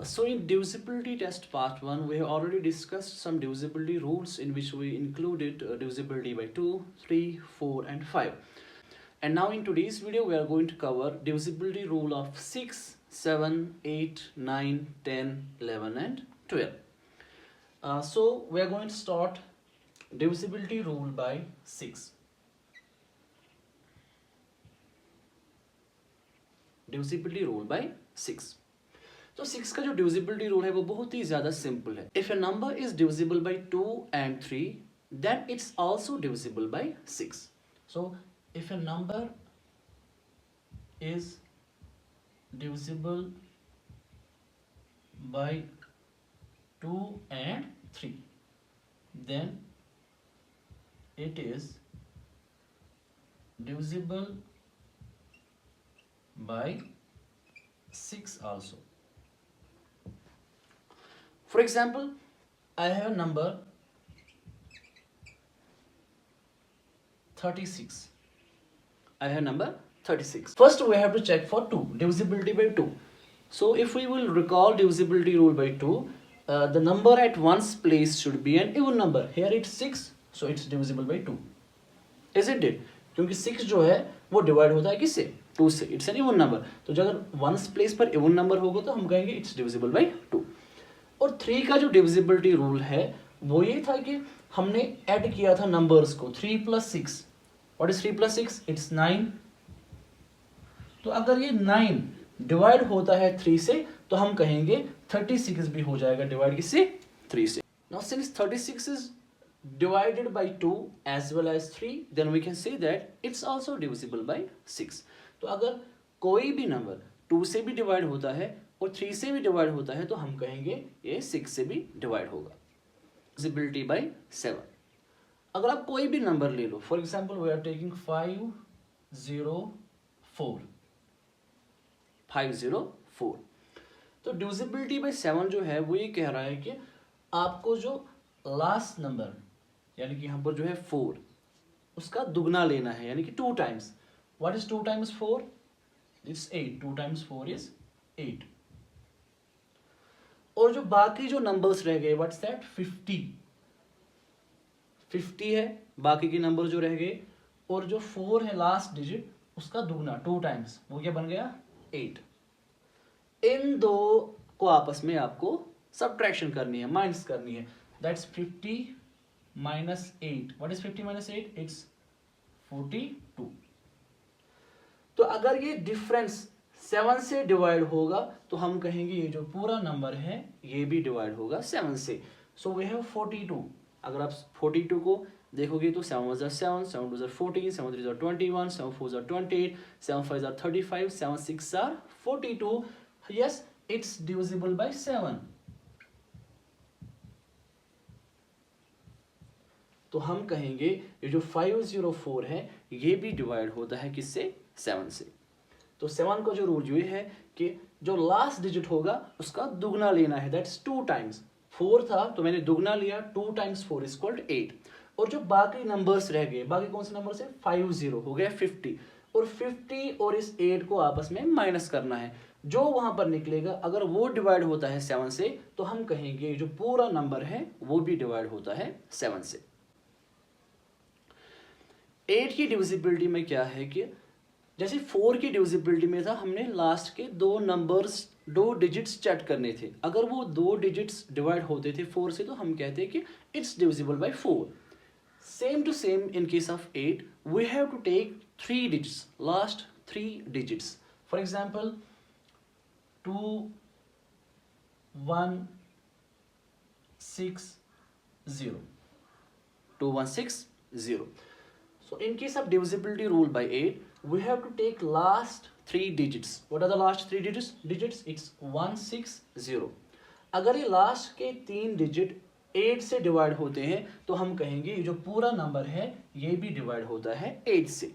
So in divisibility test part 1, we have already discussed some divisibility rules in which we included divisibility by 2, 3, 4 and 5. And now in today's video we are going to cover divisibility rule of 6, 7, 8, 9, 10, 11 and 12. So we are going to start divisibility rule by 6. Divisibility rule by 6. तो 6 का जो divisibility rule है वो बहुत ही ज़्यादा simple है. If A number is divisible by 2 and 3 then it's also divisible by 6. So if a number is divisible by 2 and 3 then it is divisible by 6 also. For example, I have a number 36. I have number 36. First we have to check for 2, divisibility by 2. So if we will recall divisibility rule by 2, the number at one's place should be an even number. Here it's 6, so it's divisible by 2. Is it did? क्योंकि 6 जो है वो divide होता है किससे? 2 से. It's an even number. तो जब अगर वंस प्लेस पर इवन नंबर होगा तो हम कहेंगे इट्स डिविजिबल बाई 2. और 3 का जो डिविजिबिलिटी रूल है वो ये था कि हमने ऐड किया था नंबर्स को. 3 + 6. What is 3 + 6? इट्स 9. तो अगर ये 9 डिवाइड होता है 3 से तो हम कहेंगे 36 भी हो जाएगा डिवाइड किससे? 3 से. Now since 36 is divided by 2 as well as 3 then we can say that it's also divisible by 6. तो अगर कोई भी नंबर 2 से भी डिवाइड होता है और 3 से भी डिवाइड होता है तो हम कहेंगे ये 6 से भी डिवाइड होगा. divisibility by 7. अगर आप कोई भी नंबर ले लो, for example we are taking 504. तो divisibility by 7 जो है वो ये कह रहा है कि आपको जो लास्ट नंबर यानी कि यहाँ पर जो है 4 उसका दुगना लेना है यानी कि 2 times. What is 2 times 4? It's 8. 2 times 4 is 8. और जो बाकी जो नंबर्स रह गए व्हाट्स दैट? 50 है बाकी के नंबर जो रह गए. और जो 4 है लास्ट डिजिट उसका दुगना 2 टाइम्स, वो क्या बन गया? 8. इन दो को आपस में आपको सबट्रैक्शन करनी है, माइनस करनी है. That's 50 minus 8. What is 50 minus 8? It's 42. तो अगर ये डिफरेंस 7 से डिवाइड होगा तो हम कहेंगे ये जो पूरा नंबर है ये भी डिवाइड होगा 7 से. So we have 42. अगर आप 42 को देखोगे तो 7 * 7, 7 * 2 = 14, 7 * 3 = 21, 7 * 4 = 28, 7 * 5 = 35, 7 * 6 = 42. Yes, it's divisible by 7. तो हम कहेंगे ये जो 504 है ये भी डिवाइड होता है किससे? 7 से. तो 7 का जो रूल ये है कि जो लास्ट डिजिट होगा उसका दुगना लेना है. That's 2 times. 4 था तो मैंने दुगना लिया. 2 टाइम्स 4 इज इक्वल टू 8. और जो बाकी नंबर्स रह गए, बाकी कौन से नंबर है? 50 हो गया 50. और 50 और इस 8 को आपस में माइनस करना है. जो वहां पर निकलेगा अगर वो डिवाइड होता है 7 से तो हम कहेंगे जो पूरा नंबर है वो भी डिवाइड होता है 7 से. 8 की डिविजिबिलिटी में क्या है कि जैसे 4 की डिविजिबिलिटी में था हमने लास्ट के 2 डिजिट्स चेक करने थे. अगर वो 2 डिजिट्स डिवाइड होते थे 4 से तो हम कहते हैं कि it's divisible by 4. Same to same in case of 8 we have to take 3 digits, last 3 digits. For example 2160. 2160. So in case of divisibility rule by 8, we have to take last 3 digits. What are the last 3 digits? It's 160. अगर ये last के 3 digit 8 से divide होते हैं तो हम कहेंगे ये जो पूरा नंबर है ये भी डिवाइड होता है 8 से.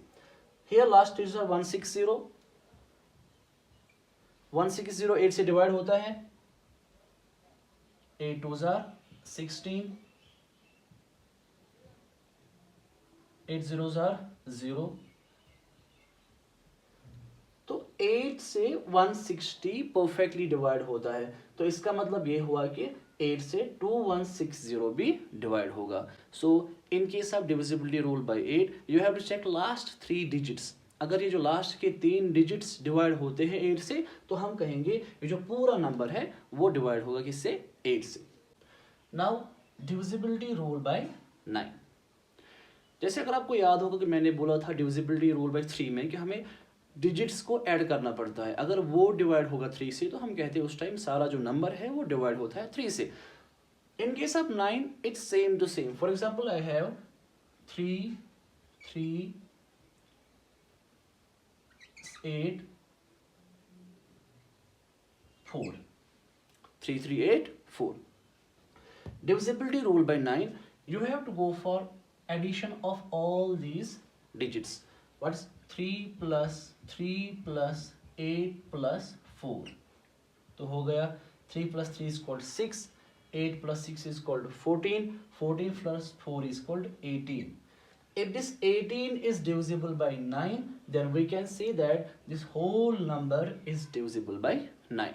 Here last digits are 160. 160 8 से डिवाइड होता है. 8 2s are 16. 8 zeros are 0. तो 8 से 160 परफेक्टली डिवाइड होता है, तो इसका मतलब ये हुआ कि 8 से 2160 भी डिवाइड होगा. So in case of divisibility rule by 8 you have to check last 3 digits. अगर ये जो लास्ट के 3 डिजिट्स डिवाइड होते हैं 8 से, तो हम कहेंगे ये जो पूरा नंबर है वो डिवाइड होगा किससे? 8 से. Now divisibility rule bye 9. जैसे अगर आपको याद होगा कि मैंने बोला था डिविजिबिलिटी रूल बाय 3 में कि हमें डिजिट्स को ऐड करना पड़ता है. अगर वो डिवाइड होगा 3 से, तो हम कहते हैं उस टाइम सारा जो नंबर है वो डिवाइड होता है 3 से. In case of 9 it's same to same. For example I have 3 3 8 4. 3 3 8 4. Divisibility rule by 9, you have to go for addition of all these digits. What's 3 plus 8 plus 4? तो हो गया 3 plus 3 is called 6, 8 plus 6 is called 14, 14 plus 4 is called 18. If this 18 is divisible by 9, then we can say that this whole number is divisible by 9.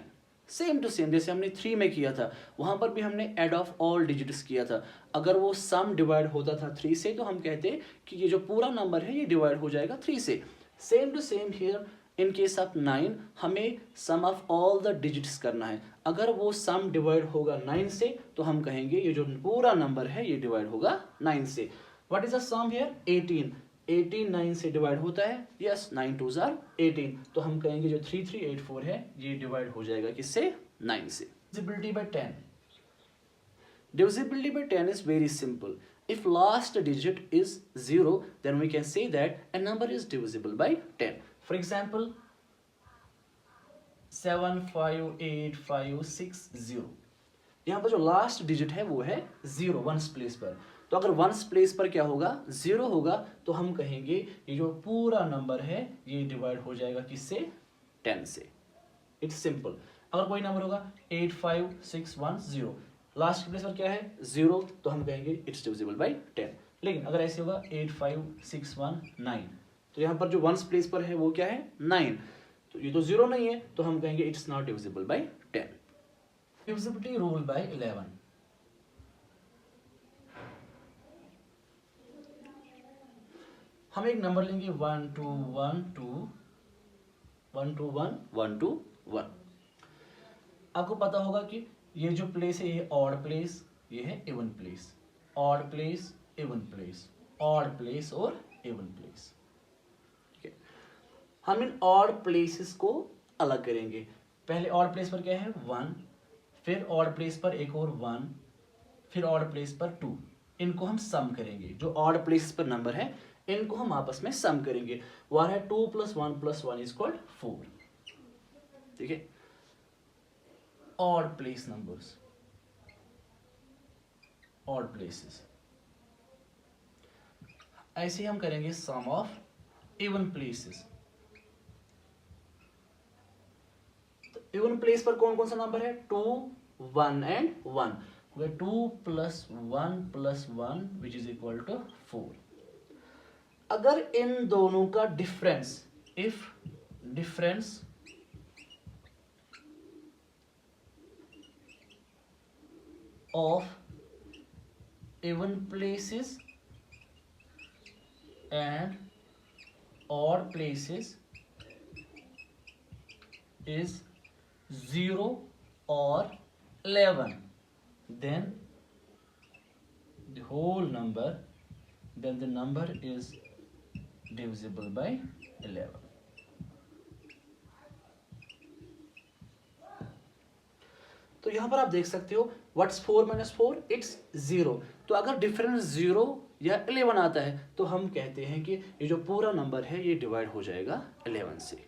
Same to same जैसे हमने 3 में किया था, वहां पर भी हमने एड ऑफ ऑल डिजिट्स किया था. अगर वो सम डिवाइड होता था 3 से, तो हम कहते हैं कि ये जो पूरा नंबर है ये डिवाइड हो जाएगा 3 से. Same to same here in case of 9 हमें sum of all the digits करना है. अगर वो सम डिवाइड होगा 9 से, तो हम कहेंगे ये जो पूरा नंबर है ये डिवाइड होगा 9 से. What is the sum here? 18. 18 9 से डिवाइड होता है. Yes, 9 2s are 18. तो हम कहेंगे जो 3384 है ये डिवाइड हो जाएगा किससे? 9 से. Divisibility by 10. Divisibility by 10 is very simple. If last digit is 0, then we can say that a number is divisible by 10. For example, 75850. यहाँ पर जो लास्ट डिजिट है वो है 0 वंस प्लेस पर. तो अगर वंस प्लेस पर क्या होगा? 0 होगा. तो हम कहेंगे ये जो पूरा नंबर है ये डिवाइड हो जाएगा किससे? 10 से. It's simple. अगर कोई नंबर होगा 85610, लास्ट के प्लेस पर क्या है? 0, तो हम कहेंगे इट्स डिविजिबल बाय 10. लेकिन अगर ऐसे होगा 85619, तो यहाँ पर जो वंस प्लेस पर है वो क्या है? 9. तो ये तो 0 नहीं है, तो हम कहेंगे it's not divisible by 10. Divisibility rule bye 11. हम एक नंबर लेंगे 1 2 1 2 1 2 1 1 2 1. आपको पता होगा कि ये जो प्लेस है ये ऑड प्लेस, ये है even place. Odd place, even place, odd place और इवन प्लेस. ठीक है, हम इन ऑड प्लेसेस को अलग करेंगे. पहले ऑड प्लेस पर क्या है? 1, फिर ऑड प्लेस पर एक और 1, फिर ऑड प्लेस पर 2. इनको हम सम करेंगे. जो ऑड प्लेस पर नंबर है इनको हम आपस में सम करेंगे. वह है 2 + 1 + 1 इज इक्वल 4. ठीक है, odd place numbers, odd places. ऐसे हम करेंगे सम ऑफ इवन प्लेसेस. तो इवन प्लेस पर कौन कौन सा नंबर है? 2 1 and 1. 2 + 1 + 1 which is equal to 4. अगर इन दोनों का difference, if difference of even places and odd places is 0 or 11, then the number is divisible by 11. तो यहां पर आप देख सकते हो व्हाट्स 4 - 4? इट्स 0. तो अगर डिफरेंस 0 या 11 आता है तो हम कहते हैं कि ये जो पूरा नंबर है ये डिवाइड हो जाएगा 11 से.